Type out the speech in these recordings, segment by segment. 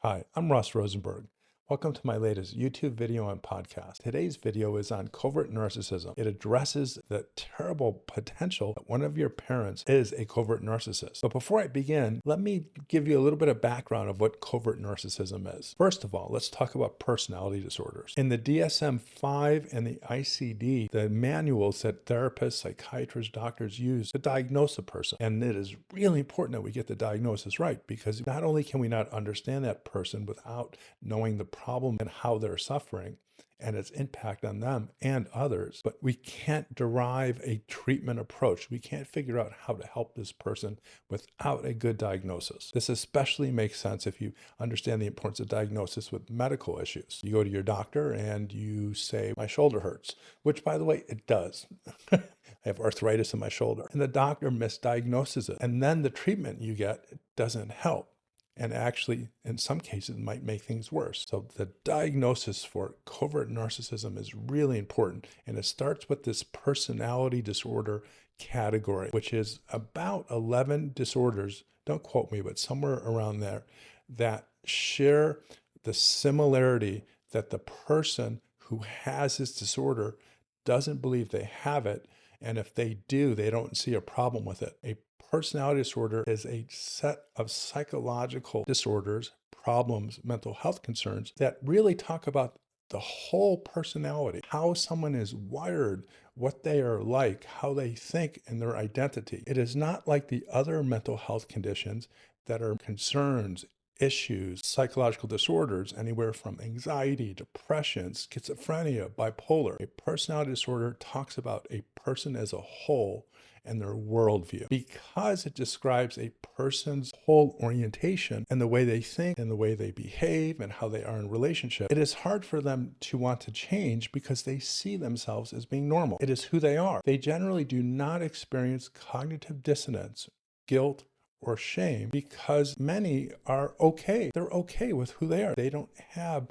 Hi, I'm Ross Rosenberg. Welcome to my latest YouTube video and podcast. Today's video is on covert narcissism. It addresses the terrible potential that one of your parents is a covert narcissist. But before I begin, let me give you a little bit of background of what covert narcissism is. First of all, let's talk about personality disorders. In the DSM-5 and the ICD, the manuals that therapists, psychiatrists, doctors use to diagnose a person. And it is really important that we get the diagnosis right, because not only can we not understand that person without knowing the problem and how they're suffering and its impact on them and others, but we can't derive a treatment approach. We can't figure out how to help this person without a good diagnosis. This especially makes sense if you understand the importance of diagnosis with medical issues. You go to your doctor and you say, my shoulder hurts, which, by the way, it does. I have arthritis in my shoulder. And the doctor misdiagnoses it. And then the treatment you get doesn't help. And actually, in some cases, might make things worse. So the diagnosis for covert narcissism is really important. And it starts with this personality disorder category, which is about 11 disorders, don't quote me, but somewhere around there, that share the similarity that the person who has this disorder doesn't believe they have it. And if they do, they don't see a problem with it. A personality disorder is a set of psychological disorders, problems, mental health concerns that really talk about the whole personality, how someone is wired, what they are like, how they think, and their identity. It is not like the other mental health conditions that are concerns, issues, psychological disorders, anywhere from anxiety, depression, schizophrenia, bipolar. A personality disorder talks about a person as a whole and their worldview, because it describes a person's whole orientation and the way they think and the way they behave and how they are in relationship. It is hard for them to want to change because they see themselves as being normal. It is who they are. They generally do not experience cognitive dissonance, guilt, or shame, because many are okay. They're okay with who they are. They don't have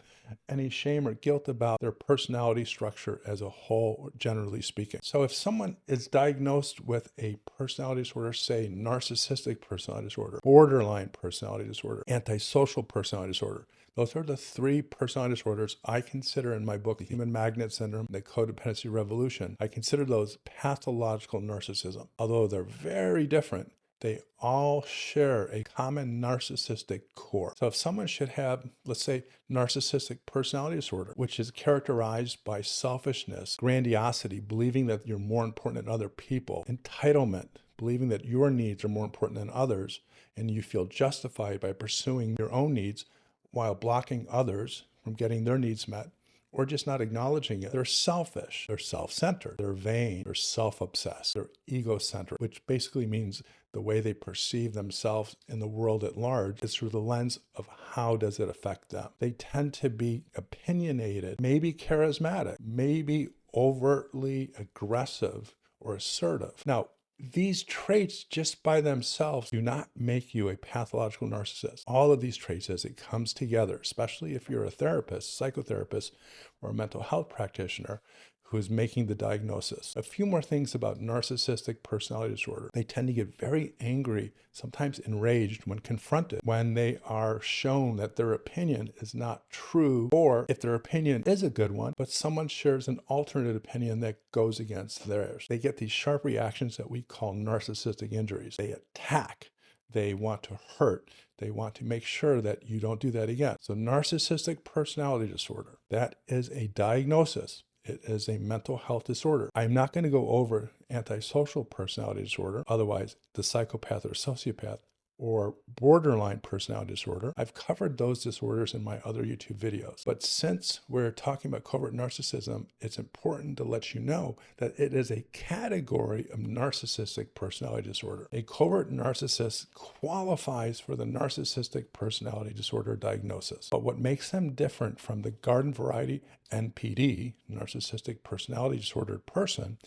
any shame or guilt about their personality structure as a whole, generally speaking. So if someone is diagnosed with a personality disorder, say narcissistic personality disorder, borderline personality disorder, antisocial personality disorder, those are the three personality disorders I consider in my book, The Human Magnet Syndrome, The Codependency Revolution. I consider those pathological narcissism. Although they're very different, they all share a common narcissistic core. So if someone should have, let's say, narcissistic personality disorder, which is characterized by selfishness, grandiosity, believing that you're more important than other people, entitlement, believing that your needs are more important than others, and you feel justified by pursuing your own needs while blocking others from getting their needs met, or just not acknowledging it. They're selfish, they're self-centered, they're vain, they're self-obsessed, they're egocentric, which basically means the way they perceive themselves in the world at large is through the lens of how does it affect them. They tend to be opinionated, maybe charismatic, maybe overtly aggressive or assertive. Now, these traits just by themselves do not make you a pathological narcissist. All of these traits, as it comes together, especially if you're a therapist, psychotherapist, or a mental health practitioner who is making the diagnosis. A few more things about narcissistic personality disorder. They tend to get very angry, sometimes enraged when confronted, when they are shown that their opinion is not true, or if their opinion is a good one, but someone shares an alternate opinion that goes against theirs. They get these sharp reactions that we call narcissistic injuries. They attack. They want to hurt. They want to make sure that you don't do that again. So narcissistic personality disorder, that is a diagnosis. It is a mental health disorder. I'm not going to go over antisocial personality disorder, otherwise the psychopath or sociopath, or borderline personality disorder. I've covered those disorders in my other YouTube videos. But since we're talking about covert narcissism, it's important to let you know that it is a category of narcissistic personality disorder. A covert narcissist qualifies for the narcissistic personality disorder diagnosis. But what makes them different from the garden variety NPD, narcissistic personality disorder person,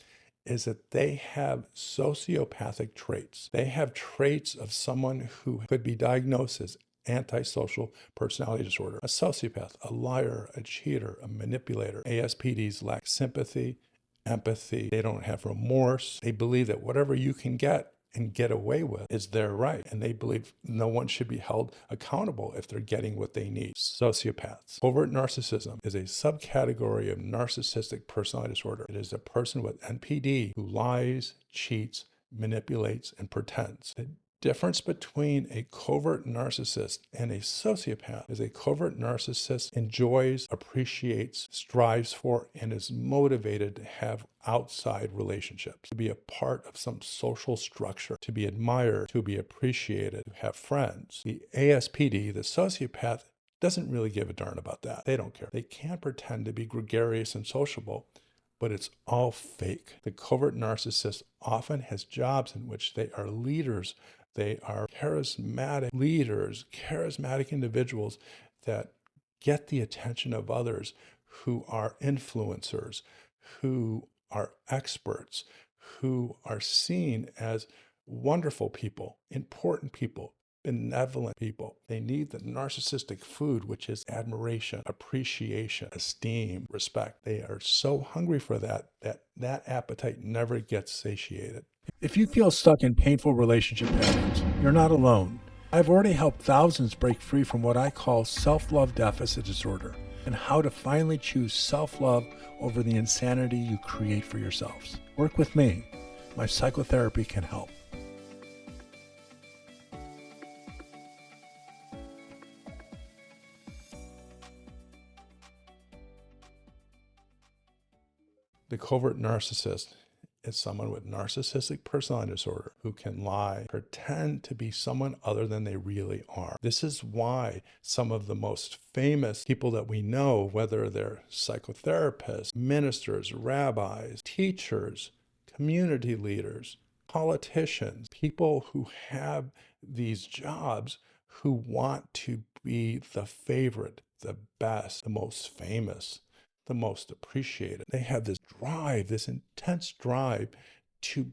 is that they have sociopathic traits. They have traits of someone who could be diagnosed as antisocial personality disorder, a sociopath, a liar, a cheater, a manipulator. ASPDs lack sympathy, empathy. They don't have remorse. They believe that whatever you can get and get away with is their right. And they believe no one should be held accountable if they're getting what they need. Sociopaths. Covert narcissism is a subcategory of narcissistic personality disorder. It is a person with NPD who lies, cheats, manipulates, and pretends. The difference between a covert narcissist and a sociopath is a covert narcissist enjoys, appreciates, strives for, and is motivated to have outside relationships, to be a part of some social structure, to be admired, to be appreciated, to have friends. The ASPD, the sociopath, doesn't really give a darn about that. They don't care. They can't pretend to be gregarious and sociable, but it's all fake. The covert narcissist often has jobs in which they are leaders. They are charismatic leaders, charismatic individuals that get the attention of others, who are influencers, who are experts, who are seen as wonderful people, important people, benevolent people. They need the narcissistic food, which is admiration, appreciation, esteem, respect. They are so hungry for that appetite never gets satiated. If you feel stuck in painful relationship patterns, you're not alone. I've already helped thousands break free from what I call self-love deficit disorder, and how to finally choose self-love over the insanity you create for yourselves. Work with me. My psychotherapy can help. The covert narcissist is someone with narcissistic personality disorder who can lie, pretend to be someone other than they really are. This is why some of the most famous people that we know, whether they're psychotherapists, ministers, rabbis, teachers, community leaders, politicians, people who have these jobs who want to be the favorite, the best, the most famous, the most appreciated. They have this drive, this intense drive to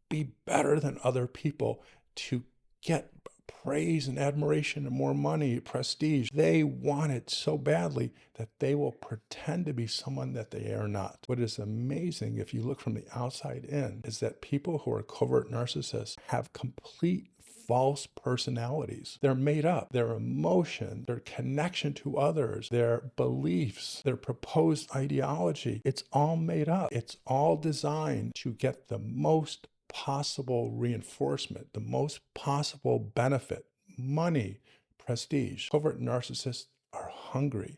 be better than other people, to get praise and admiration and more money, prestige. They want it so badly that they will pretend to be someone that they are not. What is amazing, if you look from the outside in, is that people who are covert narcissists have complete false personalities. They're made up. Their emotion, their connection to others, their beliefs, their proposed ideology, it's all made up. It's all designed to get the most possible reinforcement, the most possible benefit, money, prestige. Covert narcissists are hungry.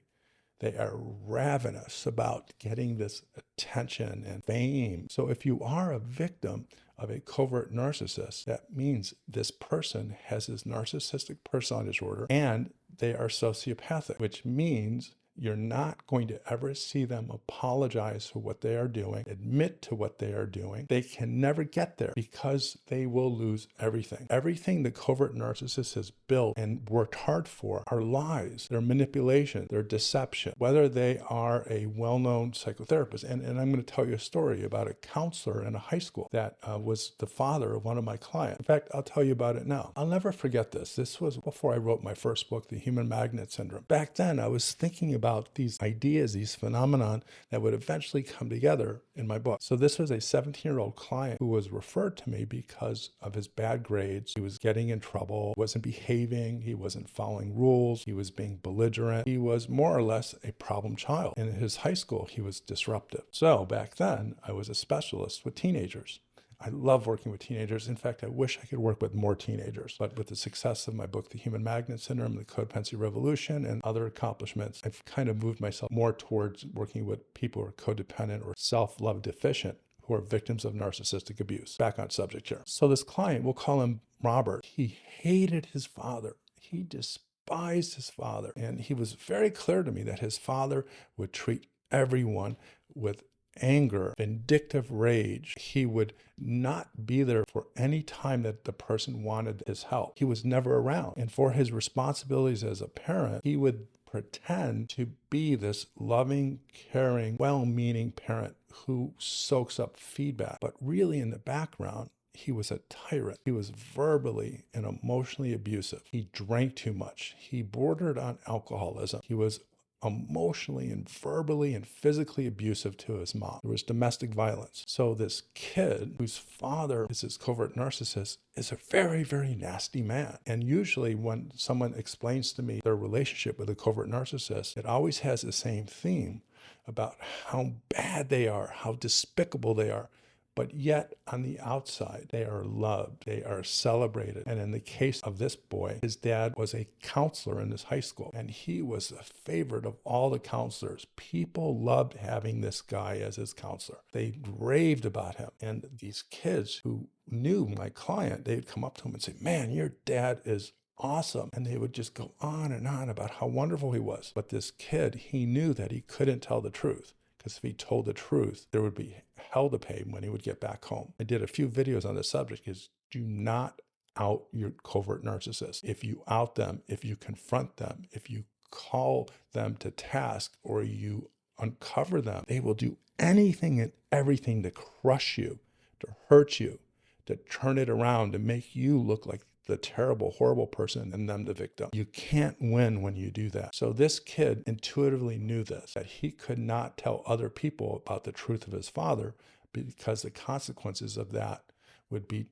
They are ravenous about getting this attention and fame. So if you are a victim of a covert narcissist, that means this person has this narcissistic personality disorder and they are sociopathic, which means you're not going to ever see them apologize for what they are doing, admit to what they are doing. They can never get there because they will lose everything. Everything the covert narcissist has built and worked hard for are lies, their manipulation, their deception, whether they are a well-known psychotherapist. And I'm going to tell you a story about a counselor in a high school that was the father of one of my clients. In fact, I'll tell you about it now. I'll never forget this. This was before I wrote my first book, The Human Magnet Syndrome. Back then, I was thinking about these ideas, these phenomenon that would eventually come together in my book. So this was a 17-year-old client who was referred to me because of his bad grades. He was getting in trouble, wasn't behaving, he wasn't following rules, he was being belligerent. He was more or less a problem child. In his high school, he was disruptive. So back then, I was a specialist with teenagers. I love working with teenagers. In fact, I wish I could work with more teenagers. But with the success of my book, The Human Magnet Syndrome, The Codependency Revolution, and other accomplishments, I've kind of moved myself more towards working with people who are codependent or self-love deficient, who are victims of narcissistic abuse. Back on subject here. So this client, we'll call him Robert. He hated his father. He despised his father. And he was very clear to me that his father would treat everyone with anger, vindictive rage. He would not be there for any time that the person wanted his help. He was never around. And for his responsibilities as a parent, he would pretend to be this loving, caring, well-meaning parent who soaks up feedback. But really in the background, he was a tyrant. He was verbally and emotionally abusive. He drank too much. He bordered on alcoholism. He was emotionally and verbally and physically abusive to his mom. There was domestic violence. So this kid whose father is this covert narcissist is a very, very nasty man. And usually when someone explains to me their relationship with a covert narcissist, it always has the same theme about how bad they are, how despicable they are. But yet, on the outside, they are loved, they are celebrated. And in the case of this boy, his dad was a counselor in his high school, and he was a favorite of all the counselors. People loved having this guy as his counselor. They raved about him. And these kids who knew my client, they'd come up to him and say, "Man, your dad is awesome." And they would just go on and on about how wonderful he was. But this kid, he knew that he couldn't tell the truth, because if he told the truth, there would be hell to pay when he would get back home. I did a few videos on this subject, is do not out your covert narcissist. If you out them, if you confront them, if you call them to task, or you uncover them, they will do anything and everything to crush you, to hurt you, to turn it around, to make you look like the terrible, horrible person and them the victim. You can't win when you do that. So this kid intuitively knew this, that he could not tell other people about the truth of his father, because the consequences of that would be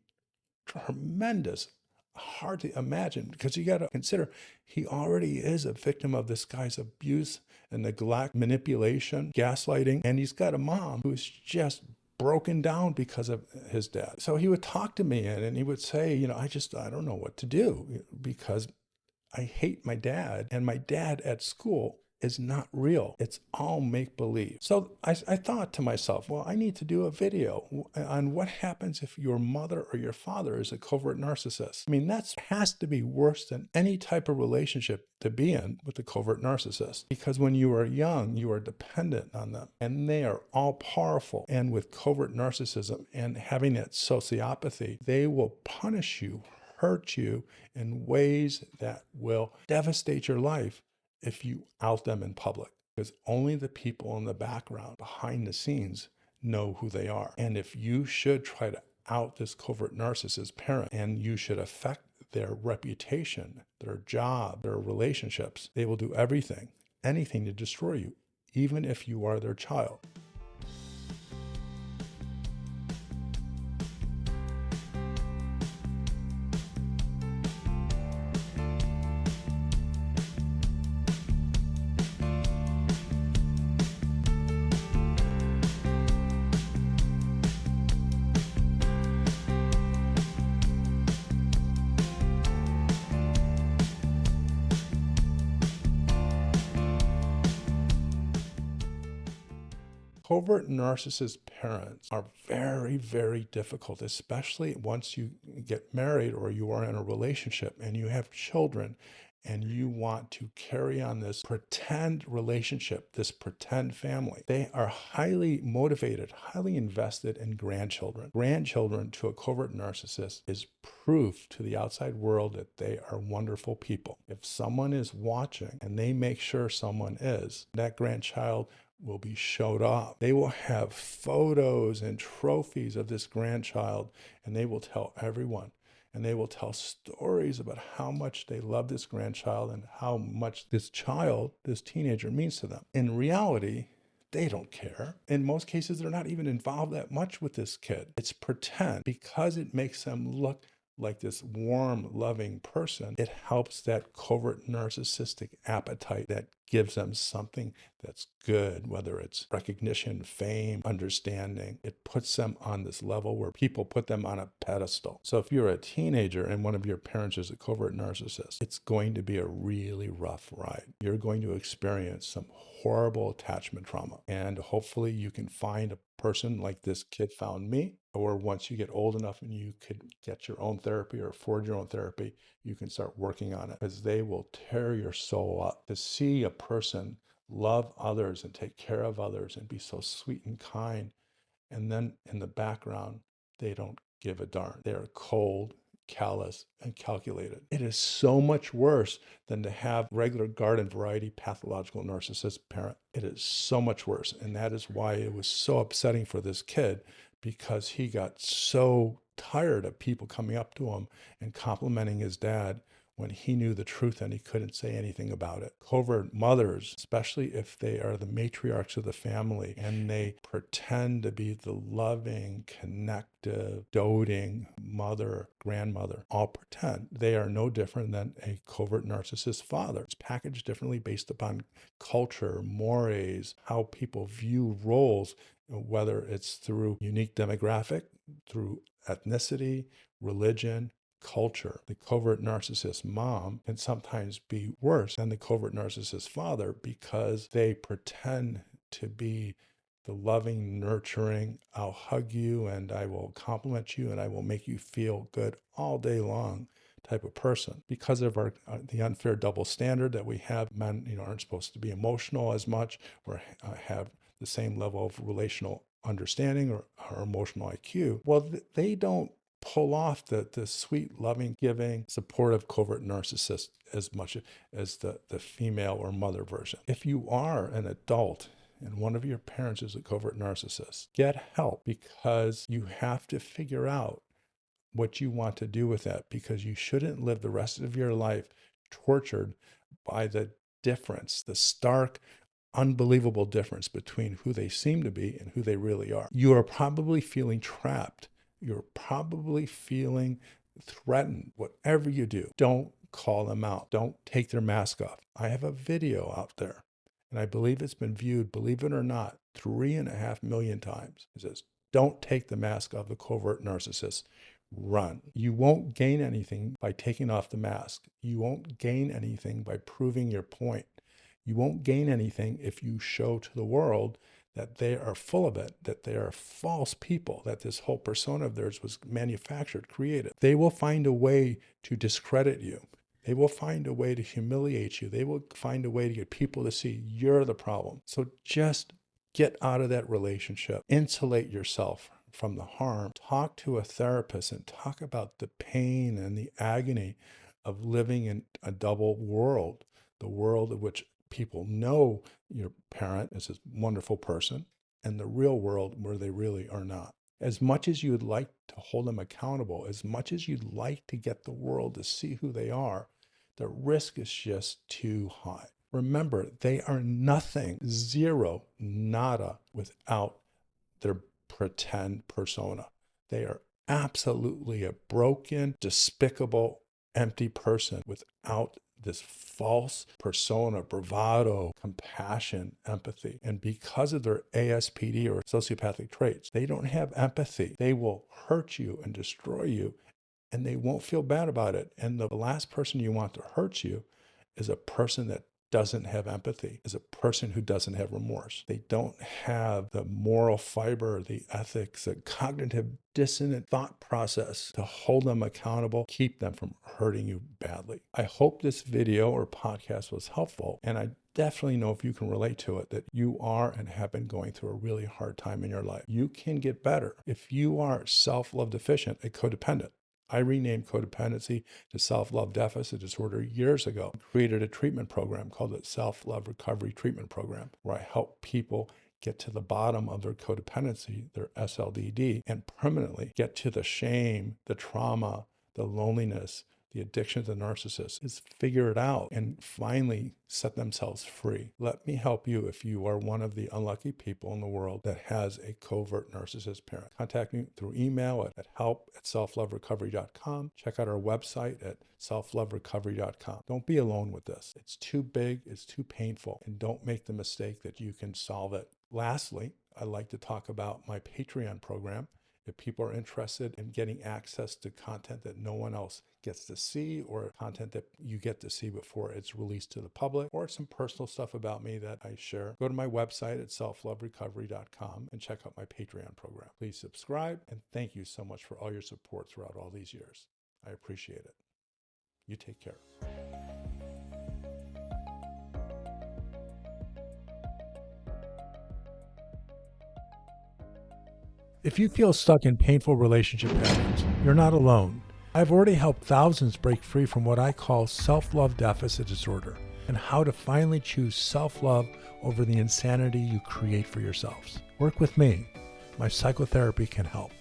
tremendous. Hard to imagine, because you got to consider he already is a victim of this guy's abuse and neglect, manipulation, gaslighting, and he's got a mom who's just broken down because of his dad. So he would talk to me and he would say, I don't know what to do, because I hate my dad, and my dad at school is not real. It's all make-believe. So I thought to myself, well, I need to do a video on what happens if your mother or your father is a covert narcissist. I mean, that has to be worse than any type of relationship to be in with a covert narcissist, because when you are young, you are dependent on them, and they are all powerful. And with covert narcissism and having that sociopathy, they will punish you, hurt you in ways that will devastate your life if you out them in public, because only the people in the background, behind the scenes, know who they are. And if you should try to out this covert narcissist parent, and you should affect their reputation, their job, their relationships, they will do anything to destroy you, even if you are their child. Covert narcissist parents are very, very difficult, especially once you get married or you are in a relationship and you have children and you want to carry on this pretend relationship, this pretend family. They are highly motivated, highly invested in grandchildren. Grandchildren to a covert narcissist is proof to the outside world that they are wonderful people. If someone is watching and they make sure someone is, that grandchild will be showed off. They will have photos and trophies of this grandchild, and they will tell everyone. And they will tell stories about how much they love this grandchild and how much this child, this teenager, means to them. In reality, they don't care. In most cases, they're not even involved that much with this kid. It's pretend. Because it makes them look like this warm, loving person, it helps that covert narcissistic appetite that gives them something that's good, whether it's recognition, fame, understanding. It puts them on this level where people put them on a pedestal. So if you're a teenager and one of your parents is a covert narcissist, it's going to be a really rough ride. You're going to experience some horrible attachment trauma. And hopefully you can find a person like this kid found me, or once you get old enough and you could get your own therapy or afford your own therapy, you can start working on it, because they will tear your soul up. To see a person love others and take care of others and be so sweet and kind, and then in the background, they don't give a darn. They are cold, callous, and calculated. It is so much worse than to have regular garden variety pathological narcissist parent. It is so much worse. And that is why it was so upsetting for this kid, because he got so tired of people coming up to him and complimenting his dad when he knew the truth and he couldn't say anything about it. Covert mothers, especially if they are the matriarchs of the family and they pretend to be the loving, connective, doting mother, grandmother, all pretend. They are no different than a covert narcissist father. It's packaged differently based upon culture, mores, how people view roles, whether it's through unique demographic, through ethnicity, religion, culture. The covert narcissist mom can sometimes be worse than the covert narcissist father because they pretend to be the loving, nurturing, I'll hug you and I will compliment you and I will make you feel good all day long type of person. Because of the unfair double standard that we have, men aren't supposed to be emotional as much or have the same level of relational understanding or emotional IQ. Well, they don't pull off the sweet, loving, giving, supportive covert narcissist as much as the female or mother version. If you are an adult and one of your parents is a covert narcissist, get help, because you have to figure out what you want to do with that, because you shouldn't live the rest of your life tortured by the difference, the stark, unbelievable difference between who they seem to be and who they really are. You are probably feeling trapped. You're probably feeling threatened. Whatever you do, don't call them out. Don't take their mask off. I have a video out there, and I believe it's been viewed, believe it or not, 3.5 million times. It says, don't take the mask off the covert narcissist. Run. You won't gain anything by taking off the mask. You won't gain anything by proving your point. You won't gain anything if you show to the world that they are full of it, that they are false people, that this whole persona of theirs was manufactured, created. They will find a way to discredit you. They will find a way to humiliate you. They will find a way to get people to see you're the problem. So just get out of that relationship. Insulate yourself from the harm. Talk to a therapist and talk about the pain and the agony of living in a double world, the world of which people know your parent is a wonderful person, and the real world where they really are not. As much as you'd like to hold them accountable, as much as you'd like to get the world to see who they are, the risk is just too high. Remember, they are nothing, zero, nada, without their pretend persona. They are absolutely a broken, despicable, empty person without this false persona, bravado, compassion, empathy. And because of their ASPD or sociopathic traits, they don't have empathy. They will hurt you and destroy you, and they won't feel bad about it. And the last person you want to hurt you is a person that doesn't have empathy, is a person who doesn't have remorse. They don't have the moral fiber, the ethics, the cognitive dissonant thought process to hold them accountable, keep them from hurting you badly. I hope this video or podcast was helpful, and I definitely know, if you can relate to it, that you are and have been going through a really hard time in your life. You can get better. If you are self-love deficient, a codependent, I renamed codependency to self-love deficit disorder years ago. I created a treatment program called the Self-Love Recovery Treatment Program, where I help people get to the bottom of their codependency, their SLDD, and permanently get to the shame, the trauma, the loneliness, the addiction to the narcissist, is figure it out and finally set themselves free. Let me help you if you are one of the unlucky people in the world that has a covert narcissist parent. Contact me through email at help@selfloverecovery.com. Check out our website at selfloverecovery.com. Don't be alone with this. It's too big, it's too painful, and don't make the mistake that you can solve it. Lastly, I'd like to talk about my Patreon program. If people are interested in getting access to content that no one else gets to see, or content that you get to see before it's released to the public, or some personal stuff about me that I share, go to my website at selfloverecovery.com and check out my Patreon program. Please subscribe, and thank you so much for all your support throughout all these years. I appreciate it. You take care. If you feel stuck in painful relationship patterns, you're not alone. I've already helped thousands break free from what I call self-love deficit disorder, and how to finally choose self-love over the insanity you create for yourselves. Work with me. My psychotherapy can help.